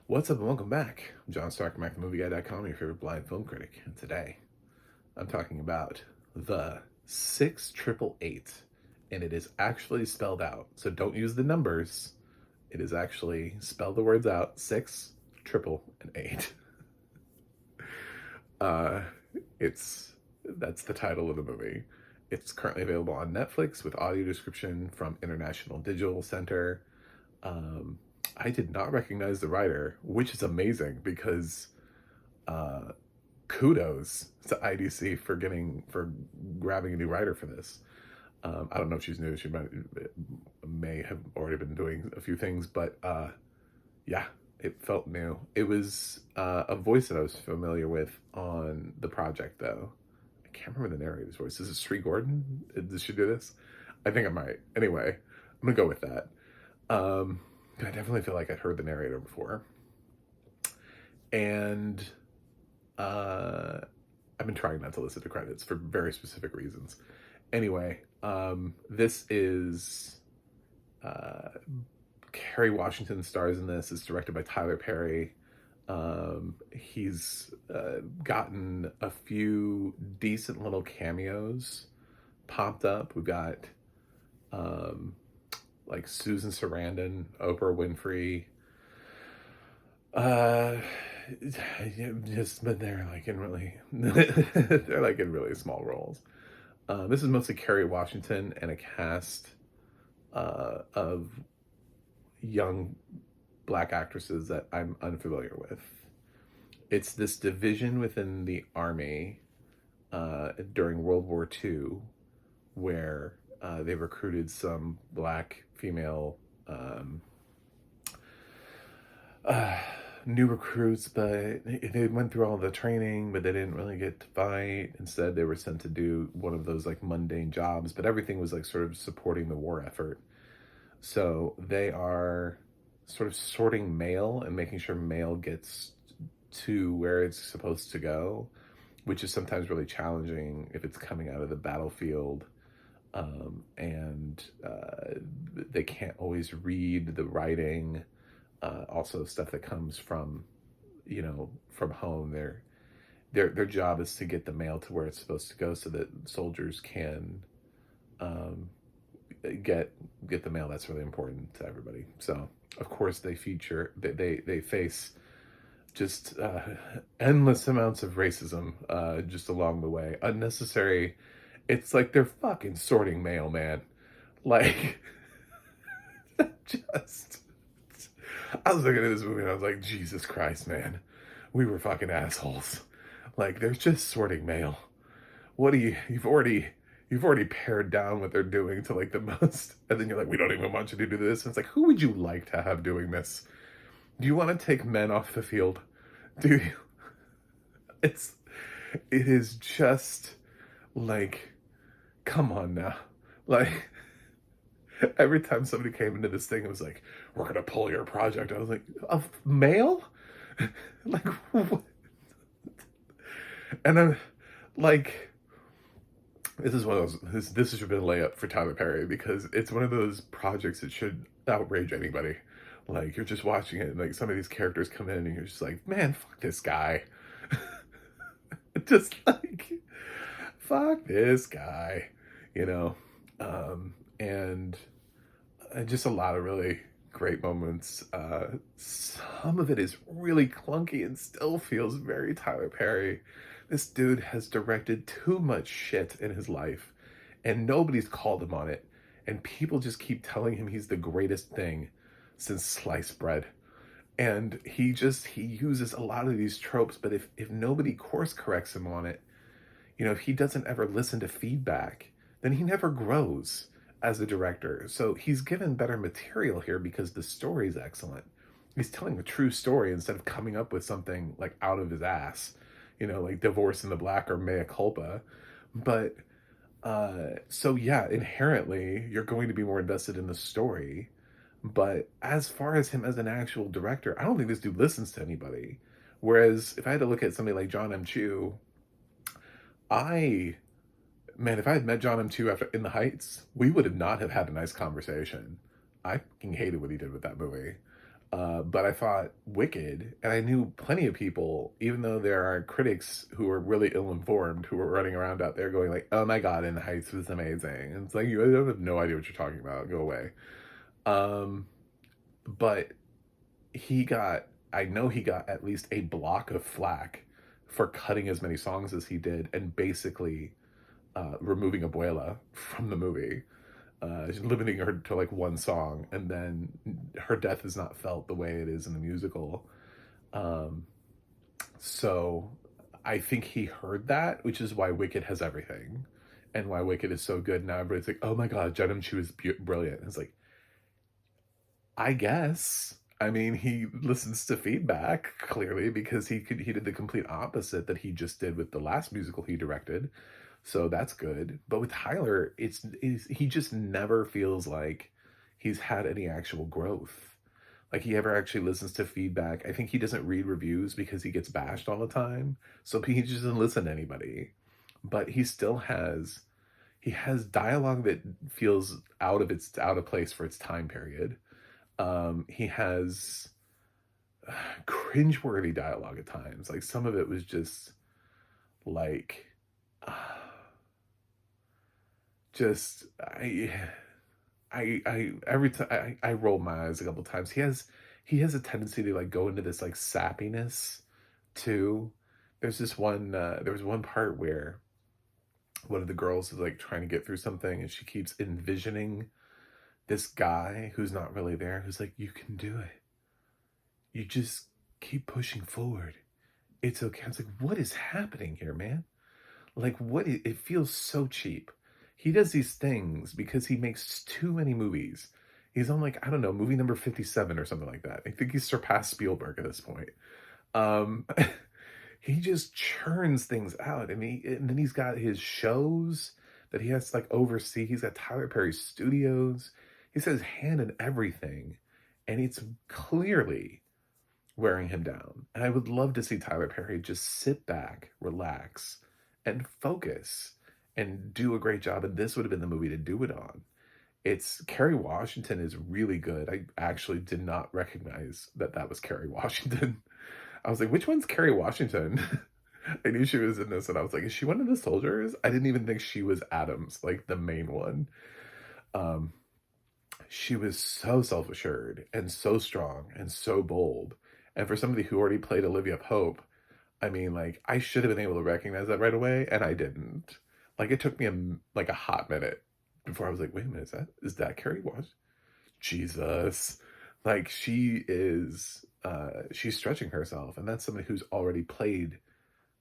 What's up and welcome back. I'm John Stark, MacTheMovieGuy.com, your favorite blind film critic. And today, I'm talking about the 6888. And it is actually spelled out. So don't use the numbers. It is actually, spell the words out, 6, triple, and 8. Uh, that's the title of the movie. It's currently available on Netflix with audio description from International Digital Center. Um, I did not recognize the writer, which is amazing because uh, kudos to IDC for grabbing a new writer for this. I don't know if she's new. She may have already been doing a few things, but yeah, it felt new. It was a voice that I was familiar with on the project, though. I can't remember the narrator's voice. Is it Sri Gordon? Did she do this? I think I might. Anyway, I'm gonna go with that. I definitely feel like I'd heard the narrator before. And uh, I've been trying not to listen to credits for very specific reasons. Anyway, this is Kerry Washington stars in this. It's directed by Tyler Perry. He's gotten a few decent little cameos popped up. We've got like Susan Sarandon, Oprah Winfrey. Just but they're like in really they're like in really small roles. This is mostly Kerry Washington and a cast of young black actresses that I'm unfamiliar with. It's this division within the army during World War II where they recruited some black female new recruits, but they went through all the training, but they didn't really get to fight. Instead, they were sent to do one of those like mundane jobs, but everything was like sort of supporting the war effort. So they are sort of sorting mail and making sure mail gets to where it's supposed to go, which is sometimes really challenging if it's coming out of the battlefield. And they can't always read the writing. Also, stuff that comes from, from home. Their job is to get the mail to where it's supposed to go, so that soldiers can get the mail. That's really important to everybody. So, of course, they face just endless amounts of racism just along the way, unnecessary. It's like they're fucking sorting mail, man. Like, just. I was looking at this movie and I was like, Jesus Christ, man. We were fucking assholes. Like, they're just sorting mail. What do you've already pared down what they're doing to like the most, and then you're like, we don't even want you to do this. And it's like, who would you like to have doing this? Do you want to take men off the field? Do you? It is just like, come on now. Like, every time somebody came into this thing, it was like, we're going to pull your project. I was like, a mail? Like, what? And I'm like, this is one of those, this should have been a layup for Tyler Perry, because it's one of those projects that should outrage anybody. Like, you're just watching it, and like some of these characters come in, and you're just like, man, fuck this guy. Just like, fuck this guy, you know? And just a lot of really great moments. Some of it is really clunky and still feels very Tyler Perry. This dude has directed too much shit in his life, and nobody's called him on it. And people just keep telling him he's the greatest thing since sliced bread. And he uses a lot of these tropes, but if nobody course corrects him on it, if he doesn't ever listen to feedback, then he never grows as a director. So he's given better material here because the story is excellent. He's telling a true story instead of coming up with something like out of his ass, like Divorce in the Black or Mea Culpa. But so yeah, inherently you're going to be more invested in the story. But as far as him as an actual director, I don't think this dude listens to anybody. Whereas if I had to look at somebody like John M. Chu, if I had met John M. Chu after In the Heights, we would have not have had a nice conversation. I fucking hated what he did with that movie. But I thought Wicked, and I knew plenty of people, even though there are critics who are really ill-informed, who are running around out there going like, "Oh my God, In the Heights was amazing." And it's like, you have no idea what you're talking about. Go away. Um, but I know he got at least a block of flack for cutting as many songs as he did and basically removing Abuela from the movie, limiting her to like one song, and then her death is not felt the way it is in the musical. Um, so I think he heard that, which is why Wicked has everything, and why Wicked is so good. Now everybody's like, "Oh my God, Judum Chu is brilliant." It's like, I guess. I mean, he listens to feedback clearly because he did the complete opposite that he just did with the last musical he directed. So that's good. But with Tyler, he just never feels like he's had any actual growth. Like he ever actually listens to feedback. I think he doesn't read reviews because he gets bashed all the time. So he just doesn't listen to anybody. But he has dialogue that feels out of place for its time period. He has cringeworthy dialogue at times. Like some of it was just like, uh, just I every time I rolled my eyes a couple times. He has a tendency to like go into this like sappiness too. There was one part where one of the girls is like trying to get through something and she keeps envisioning this guy who's not really there, who's like, "You can do it. You just keep pushing forward. It's okay." I was like, what is happening here, man? Like, it feels so cheap. He does these things because he makes too many movies. He's on like, I don't know, movie number 57 or something like that. I think he's surpassed Spielberg at this point. Um, he just churns things out. And then he's got his shows that he has to like oversee. He's got Tyler Perry Studios. He says hand in everything. And it's clearly wearing him down. And I would love to see Tyler Perry just sit back, relax, and focus and do a great job. And this would have been the movie to do it on. It's Kerry Washington is really good. I actually did not recognize that that was Kerry Washington. I was like, which one's Kerry Washington? I knew she was in this, and I was like, is she one of the soldiers? I didn't even think she was Adams, like the main one. Um, she was so self assured and so strong and so bold. And for somebody who already played Olivia Pope, I mean, like, I should have been able to recognize that right away, and I didn't. Like, it took me like a hot minute before I was like, wait a minute, is that Carrie Wash? Jesus. Like, she's stretching herself, and that's somebody who's already played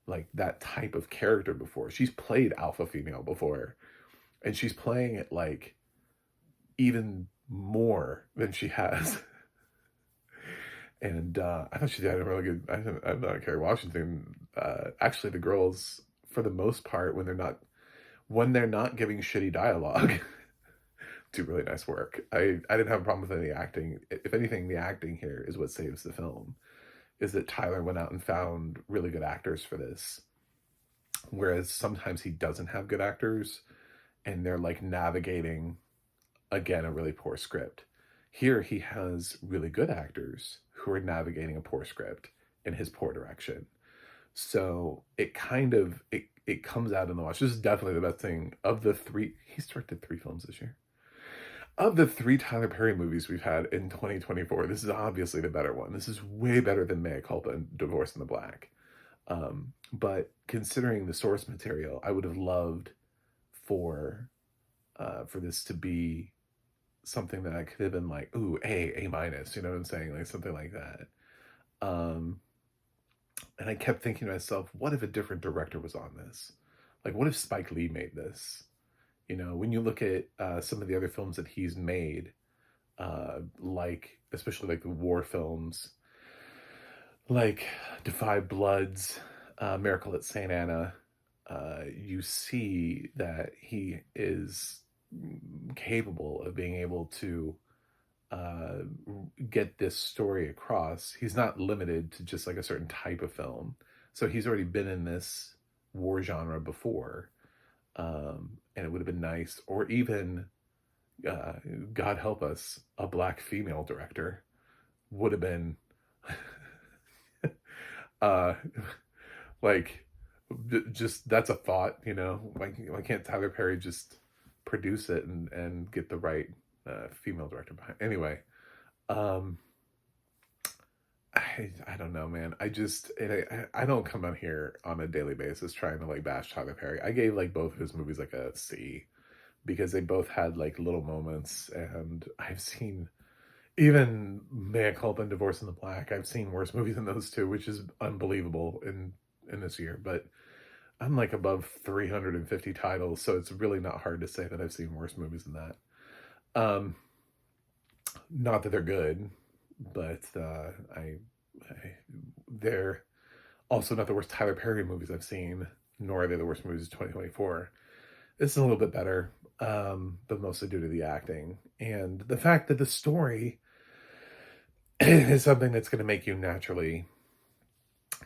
like that type of character before. She's played alpha female before, and she's playing it like even more than she has. And I thought she did a really good. I'm not Kerry Washington. Actually, the girls, for the most part, when they're not giving shitty dialogue, do really nice work. I didn't have a problem with any acting. If anything, the acting here is what saves the film. Is that Tyler went out and found really good actors for this, whereas sometimes he doesn't have good actors, and they're like navigating again a really poor script. Here he has really good actors who are navigating a poor script in his poor direction. So it comes out in the watch. This is definitely the best thing of the three. He's directed 3 films this year. Of the 3 Tyler Perry movies we've had in 2024, this is obviously the better one. This is way better than Mea Culpa and Divorce in the Black. But considering the source material, I would have loved for this to be something that I could have been like, ooh, A minus, you know what I'm saying? Like something like that. Um, and I kept thinking to myself, what if a different director was on this? Like, what if Spike Lee made this? You know, when you look at some of the other films that he's made, like, especially like the war films, like Defy Bloods, Miracle at St. Anna, you see that he is capable of being able to uh, get this story across. He's not limited to just like a certain type of film. So he's already been in this war genre before. And it would have been nice, or even, uh, God help us, a black female director. would have been uh like just that's a thought, you know. Why can't Tyler Perry just produce it and get the right female director behind? Anyway, um I don't know, man. I don't come on here on a daily basis trying to like bash Tyler Perry. I gave like both of his movies like a C because they both had like little moments, and I've seen even Mea Culpa and Divorce in the Black. I've seen worse movies than those two, which is unbelievable in this year. But I'm like above 350 titles, so it's really not hard to say that I've seen worse movies than that. Um, Not that they're good, but I they're also not the worst Tyler Perry movies I've seen, nor are they the worst movies of 2024. This is a little bit better, but mostly due to the acting and the fact that the story is something that's going to make you naturally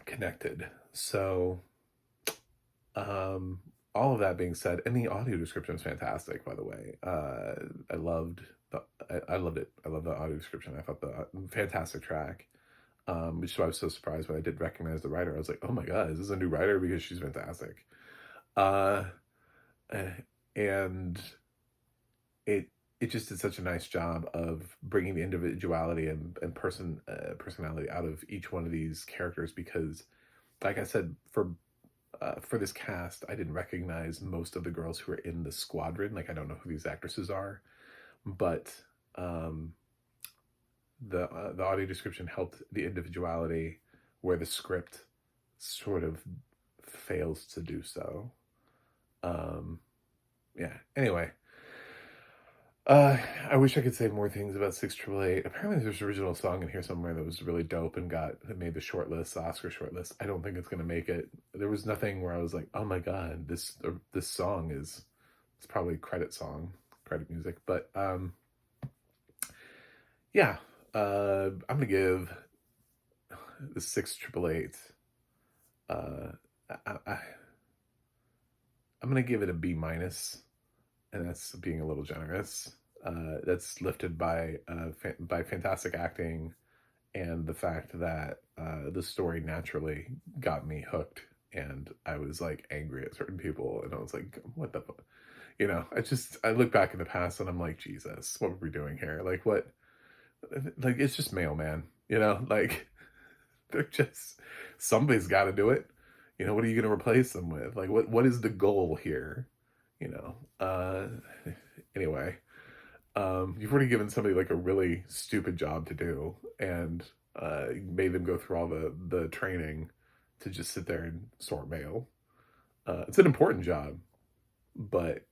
connected. So, um, all of that being said, and the audio description is fantastic, by the way. I loved I loved it. I loved the audio description. I thought the fantastic track. Which is why I was so surprised when I did recognize the writer. I was like, oh my god, is this a new writer? Because she's fantastic. Uh, eh, and it just did such a nice job of bringing the individuality and personality out of each one of these characters. Because, like I said, for this cast, I didn't recognize most of the girls who are in the squadron. Like, I don't know who these actresses are, but um, the audio description helped the individuality where the script sort of fails to do so. Yeah. Anyway, I wish I could say more things about 688. Apparently, there's an original song in here somewhere that was really dope and that made the shortlist, the Oscar shortlist. I don't think it's gonna make it. There was nothing where I was like, oh my god, this song is it's probably credit song, credit music. But yeah, I'm gonna give the 688. Uh, I I'm gonna give it a B minus, and that's being a little generous. That's lifted by fantastic acting and the fact that the story naturally got me hooked, and I was like angry at certain people, and I was like, "What the, you know?" I look back in the past, and I'm like, "Jesus, what were we doing here? Like, what? Like, it's just mailman, you know? Like, they're just somebody's got to do it. You know, what are you going to replace them with? Like, what is the goal here? You know? Anyway, you've already given somebody like a really stupid job to do, and made them go through all the training to just sit there and sort mail. It's an important job, but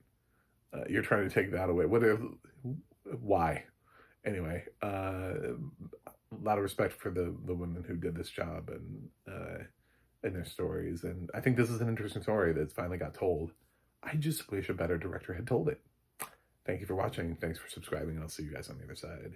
you're trying to take that away. Why? Anyway, a lot of respect for the women who did this job and their stories, and I think this is an interesting story that's finally got told. I just wish a better director had told it. Thank you for watching. Thanks for subscribing, and I'll see you guys on the other side.